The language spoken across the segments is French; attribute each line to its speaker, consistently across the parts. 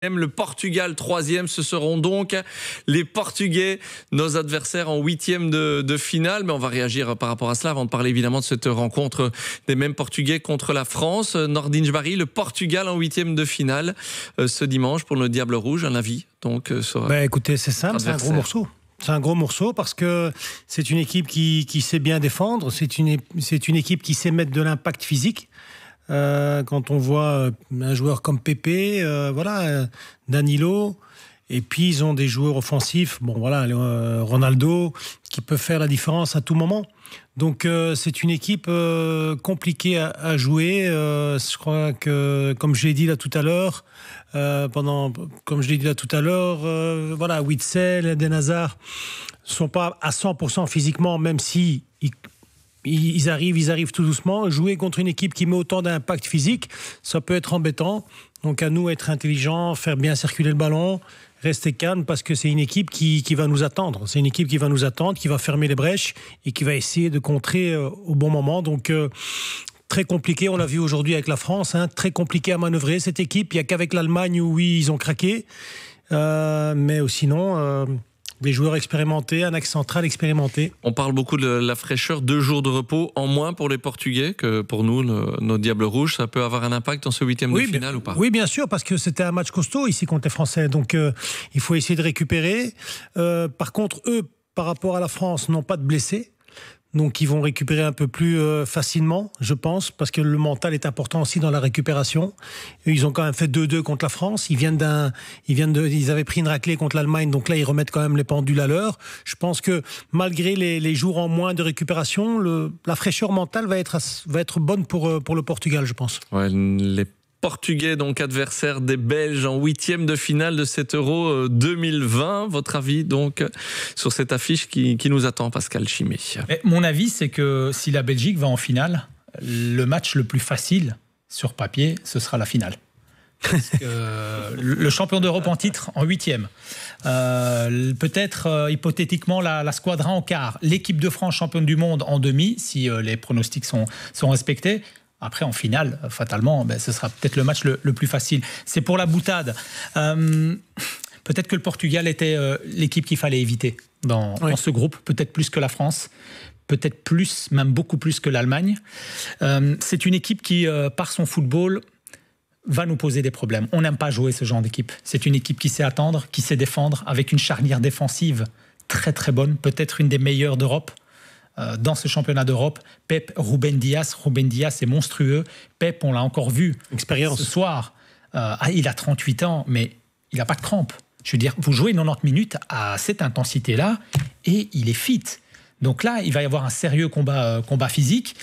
Speaker 1: Le Portugal, 3e, ce seront donc les Portugais, nos adversaires en 8e de finale. Mais on va réagir par rapport à cela avant de parler évidemment de cette rencontre des mêmes Portugais contre la France. Nordin Jbari, le Portugal en 8e de finale ce dimanche pour le Diable Rouge. Un avis donc
Speaker 2: écoutez, c'est simple, c'est un gros morceau. C'est un gros morceau parce que c'est une équipe qui sait bien défendre, c'est une équipe qui sait mettre de l'impact physique. Quand on voit un joueur comme Pepe, Danilo, et puis ils ont des joueurs offensifs, Ronaldo, qui peuvent faire la différence à tout moment. Donc c'est une équipe compliquée à jouer. Je crois que, comme je l'ai dit là tout à l'heure, Witsel, Eden Hazard sont pas à 100% physiquement, même si ils arrivent tout doucement. Jouer contre une équipe qui met autant d'impact physique, ça peut être embêtant. Donc à nous, être intelligents, faire bien circuler le ballon, rester calme, parce que c'est une équipe qui va nous attendre. C'est une équipe qui va nous attendre, qui va fermer les brèches et qui va essayer de contrer au bon moment. Donc très compliqué, on l'a vu aujourd'hui avec la France, très compliqué à manœuvrer cette équipe. Il n'y a qu'avec l'Allemagne où oui, ils ont craqué. Mais sinon... des joueurs expérimentés, un axe central expérimenté.
Speaker 1: On parle beaucoup de la fraîcheur, 2 jours de repos en moins pour les Portugais que pour nous, nos Diables Rouges. Ça peut avoir un impact dans ce 8e de finale ou pas?
Speaker 2: Oui, bien sûr, parce que c'était un match costaud ici contre les Français. Donc il faut essayer de récupérer. Par contre, eux, par rapport à la France, n'ont pas de blessés. Donc ils vont récupérer un peu plus facilement, je pense, parce que le mental est important aussi dans la récupération. Ils ont quand même fait 2-2 contre la France. Ils avaient pris une raclée contre l'Allemagne, donc là ils remettent quand même les pendules à l'heure. Je pense que malgré les jours en moins de récupération, la fraîcheur mentale va être bonne pour le Portugal, je pense.
Speaker 1: Ouais, les Portugais, donc adversaires des Belges en 8e de finale de cet Euro 2020. Votre avis donc sur cette affiche qui nous attend, Pascal Chimé?
Speaker 3: Mon avis, c'est que si la Belgique va en finale, le match le plus facile sur papier, ce sera la finale. Parce que le champion d'Europe en titre en 8e, peut-être hypothétiquement la Squadra en quart, l'équipe de France championne du monde en demi, si les pronostics sont respectés. Après, en finale, fatalement, ce sera peut-être le match le plus facile. C'est pour la boutade. Peut-être que le Portugal était l'équipe qu'il fallait éviter dans ce groupe, peut-être plus que la France, peut-être plus, même beaucoup plus que l'Allemagne. C'est une équipe qui, par son football, va nous poser des problèmes. On n'aime pas jouer ce genre d'équipe. C'est une équipe qui sait attendre, qui sait défendre, avec une charnière défensive très très bonne, peut-être une des meilleures d'Europe. Dans ce championnat d'Europe, Pep, Ruben Dias est monstrueux. Pep, on l'a encore vu ce soir. Il a 38 ans, mais il n'a pas de crampes. Je veux dire, vous jouez 90 minutes à cette intensité-là et il est fit. Donc là, il va y avoir un sérieux combat physique.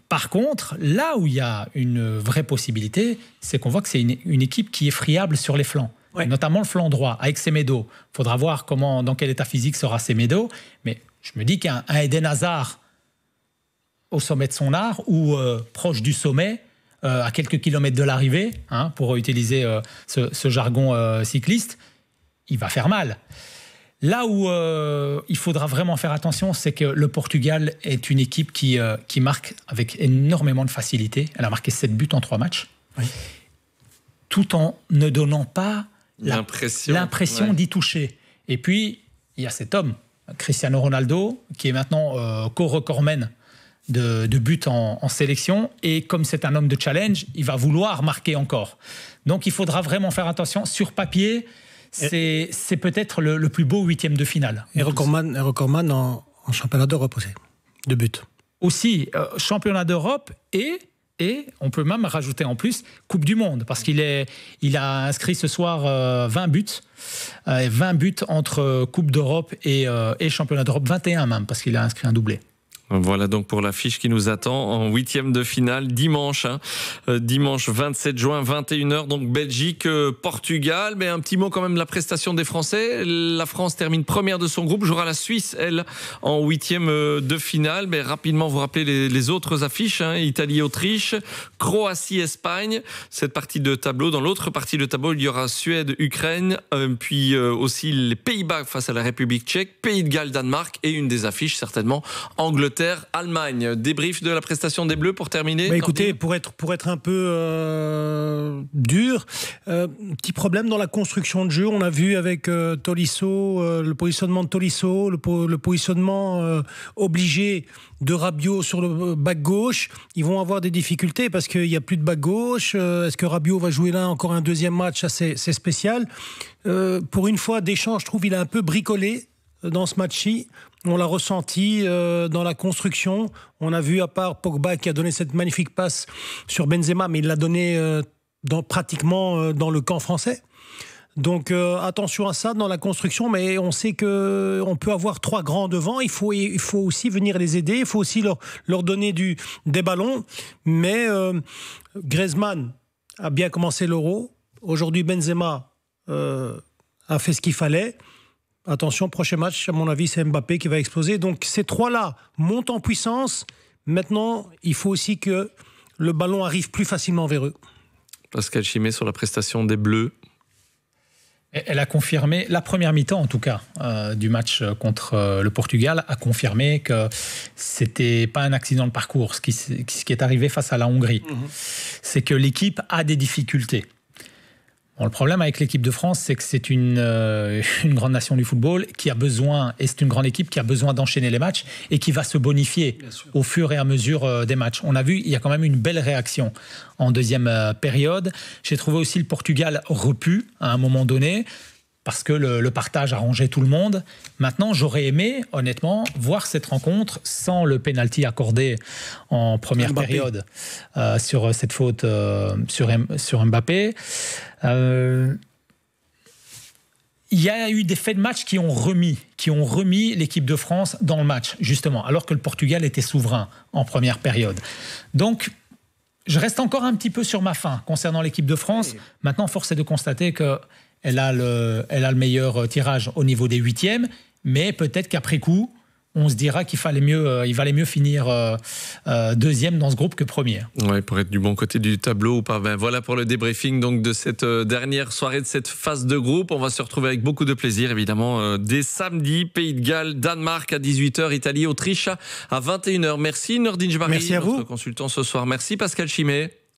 Speaker 3: Par contre, là où il y a une vraie possibilité, c'est qu'on voit que c'est une équipe qui est friable sur les flancs. Ouais. Notamment le flanc droit, avec Semedo. Il faudra voir dans quel état physique sera Semedo. Mais je me dis qu'un Eden Hazard au sommet de son art ou proche du sommet, à quelques kilomètres de l'arrivée, pour utiliser ce jargon cycliste, il va faire mal. Là où il faudra vraiment faire attention, c'est que le Portugal est une équipe qui marque avec énormément de facilité. Elle a marqué 7 buts en 3 matchs, tout en ne donnant pas l'impression d'y toucher. Et puis, il y a cet homme, Cristiano Ronaldo, qui est maintenant co-recordman de buts en sélection. Et comme c'est un homme de challenge, il va vouloir marquer encore. Donc, il faudra vraiment faire attention. Sur papier, c'est peut-être le plus beau 8e de finale.
Speaker 2: Et recordman en championnat d'Europe aussi, de buts.
Speaker 3: Aussi, championnat d'Europe et on peut même rajouter en plus Coupe du Monde, parce qu'il a inscrit ce soir 20 buts. 20 buts entre Coupe d'Europe et Championnat d'Europe, 21 même, parce qu'il a inscrit un doublé.
Speaker 1: Voilà donc pour l'affiche qui nous attend en 8e de finale dimanche. Dimanche 27 juin, 21h, donc Belgique-Portugal. Mais un petit mot quand même de la prestation des Français. La France termine première de son groupe, jouera la Suisse, elle, en 8e de finale. Mais rapidement, vous rappelez les autres affiches. Italie-Autriche, Croatie-Espagne. Cette partie de tableau. Dans l'autre partie de tableau, il y aura Suède-Ukraine, puis aussi les Pays-Bas face à la République tchèque, Pays de Galles-Danemark et une des affiches certainement, Angleterre Angleterre-Allemagne. Débrief de la prestation des Bleus pour terminer.
Speaker 2: Écoutez, pour être un peu dur, petit problème dans la construction de jeu. On a vu avec Tolisso, le positionnement de Tolisso, le positionnement obligé de Rabiot sur le back gauche. Ils vont avoir des difficultés parce qu'il n'y a plus de back gauche. Est-ce que Rabiot va jouer là encore un deuxième match? C'est spécial. Pour une fois, Deschamps, je trouve, il a un peu bricolé dans ce match-ci. On l'a ressenti dans la construction. On a vu, à part Pogba qui a donné cette magnifique passe sur Benzema, mais il l'a donné pratiquement dans le camp français. Donc attention à ça dans la construction, mais on sait qu'on peut avoir 3 grands devant. Il faut aussi venir les aider, il faut aussi leur donner des ballons. Mais Griezmann a bien commencé l'Euro. Aujourd'hui, Benzema a fait ce qu'il fallait. Attention, prochain match, à mon avis, c'est Mbappé qui va exploser. Donc ces 3-là montent en puissance. Maintenant, il faut aussi que le ballon arrive plus facilement vers eux.
Speaker 1: Pascal Chimay sur la prestation des Bleus.
Speaker 3: Elle a confirmé, la première mi-temps en tout cas, du match contre le Portugal, a confirmé que c'était pas un accident de parcours, ce qui est arrivé face à la Hongrie. C'est que l'équipe a des difficultés. Bon, le problème avec l'équipe de France, c'est que c'est une grande nation du football qui a besoin, et c'est une grande équipe qui a besoin d'enchaîner les matchs et qui va se bonifier au fur et à mesure des matchs. On a vu, il y a quand même une belle réaction en deuxième période. J'ai trouvé aussi le Portugal repu à un moment donné, parce que le partage arrangeait tout le monde. Maintenant, j'aurais aimé, honnêtement, voir cette rencontre sans le pénalty accordé en première période sur cette faute sur Mbappé. Il y a eu des faits de match qui ont remis l'équipe de France dans le match, justement, alors que le Portugal était souverain en première période. Donc, je reste encore un petit peu sur ma faim concernant l'équipe de France. Oui. Maintenant, force est de constater qu'elle a le meilleur tirage au niveau des 8e, mais peut-être qu'après coup, on se dira qu'il valait mieux finir deuxième dans ce groupe que premier.
Speaker 1: Oui, pour être du bon côté du tableau ou pas. Ben, voilà pour le débriefing donc, de cette dernière soirée de cette phase de groupe. On va se retrouver avec beaucoup de plaisir, évidemment, dès samedi. Pays de Galles, Danemark à 18h, Italie, Autriche à 21h. Merci Nordine Jbari,
Speaker 2: merci à vous.
Speaker 1: Notre consultant ce soir. Merci Pascal Chimay.